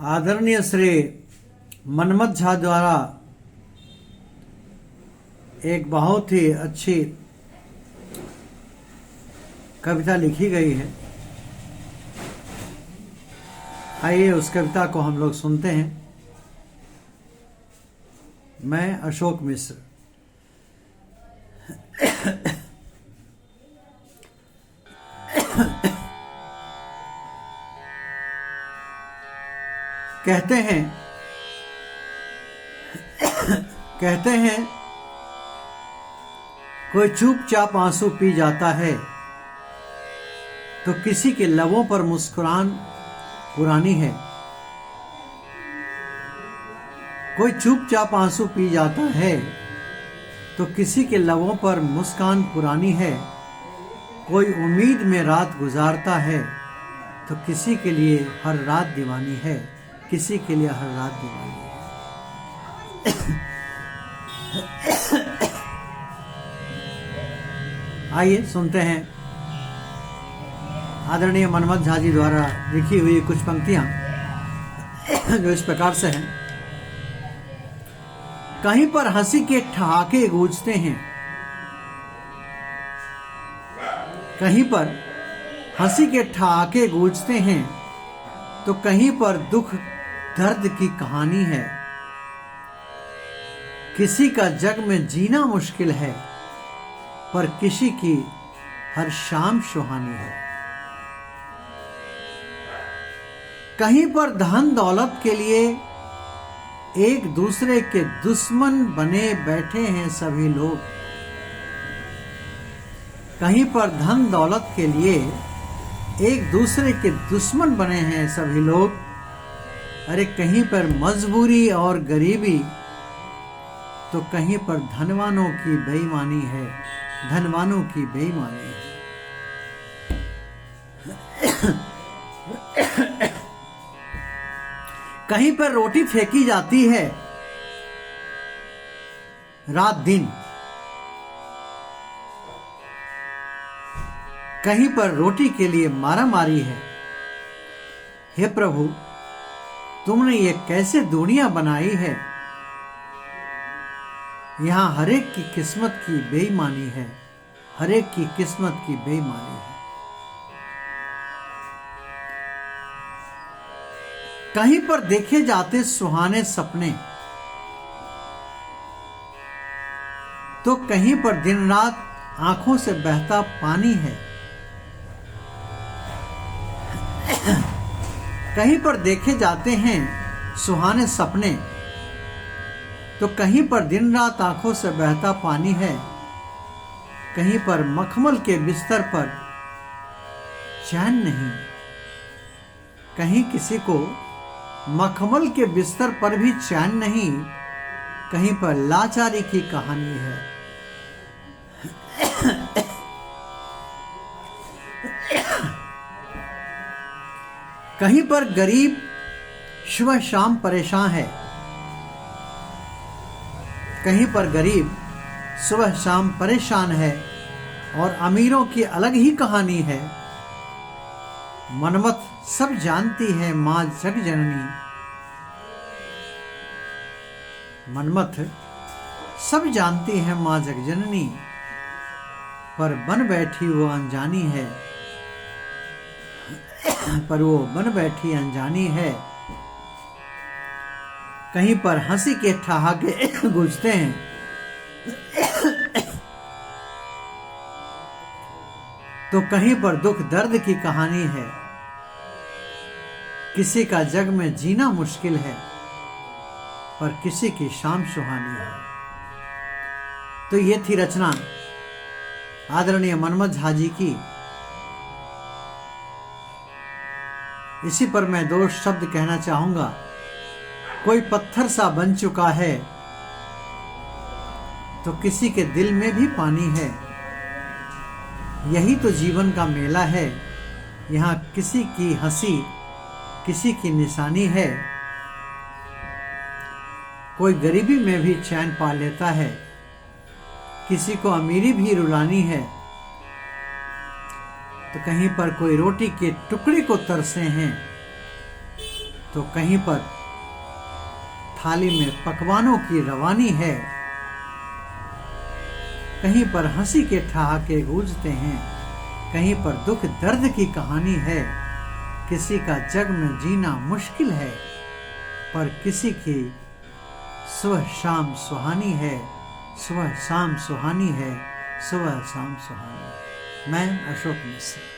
आदरणीय श्री मनमथ झा द्वारा एक बहुत ही अच्छी कविता लिखी गई है। आइए उस कविता को हम लोग सुनते हैं। मैं अशोक मिश्र। कहते हैं कोई चुपचाप आंसू पी जाता है तो किसी के लबों पर मुस्कुरान पुरानी है। कोई चुपचाप आंसू पी जाता है तो किसी के लबों पर मुस्कान पुरानी है। कोई उम्मीद में रात गुजारता है तो किसी के लिए हर रात दीवानी है। किसी के लिए हर रात दीवानी है। आइए सुनते हैं आदरणीय मनमथ झा जी द्वारा लिखी हुई कुछ पंक्तियां जो इस प्रकार से हैं। कहीं पर हंसी के ठहाके गूंजते हैं, कहीं पर हंसी के ठहाके गूंजते हैं तो कहीं पर दुख दर्द की कहानी है। किसी का जग में जीना मुश्किल है पर किसी की हर शाम सुहानी है। कहीं पर धन दौलत के लिए एक दूसरे के दुश्मन बने बैठे हैं सभी लोग। कहीं पर धन दौलत के लिए एक दूसरे के दुश्मन बने हैं सभी लोग। अरे कहीं पर मजबूरी और गरीबी तो कहीं पर धनवानों की बेईमानी है। धनवानों की बेईमानी है। कहीं पर रोटी फेंकी जाती है रात दिन, कहीं पर रोटी के लिए मारामारी है। हे प्रभु, तुमने ये कैसे दुनिया बनाई है। यहां हरेक की किस्मत की बेईमानी है। हरेक की किस्मत की बेईमानी है। कहीं पर देखे जाते सुहाने सपने तो कहीं पर दिन रात आंखों से बहता पानी है। कहीं पर देखे जाते हैं सुहाने सपने तो कहीं पर दिन रात आंखों से बहता पानी है। कहीं पर मखमल के बिस्तर पर चैन नहीं। कहीं किसी को मखमल के बिस्तर पर भी चैन नहीं। कहीं पर लाचारी की कहानी है। कहीं पर गरीब सुबह शाम परेशान है। कहीं पर गरीब सुबह शाम परेशान है और अमीरों की अलग ही कहानी है। मनमथ सब जानती है मां जग जननी। मनमथ सब जानती है मां जग जननी पर बन बैठी वो अनजानी है। पर वो बन बैठी अनजानी है। कहीं पर हंसी के ठहाके गूंजते हैं तो कहीं पर दुख दर्द की कहानी है। किसी का जग में जीना मुश्किल है पर किसी की शाम सुहानी है। तो ये थी रचना आदरणीय मनमथ झा जी की। इसी पर मैं दो शब्द कहना चाहूंगा। कोई पत्थर सा बन चुका है तो किसी के दिल में भी पानी है। यही तो जीवन का मेला है। यहाँ किसी की हंसी किसी की निशानी है। कोई गरीबी में भी चैन पा लेता है। किसी को अमीरी भी रुलानी है। तो कहीं पर कोई रोटी के टुकड़े को तरसे हैं तो कहीं पर थाली में पकवानों की रवानी है, कहीं पर हंसी के ठहाके गूंजते हैं, कहीं पर दुख दर्द की कहानी है। किसी का जग में जीना मुश्किल है, पर किसी की सुबह शाम सुहानी है, सुबह शाम सुहानी है, सुबह शाम सुहानी। मैं अशोक मिश्र।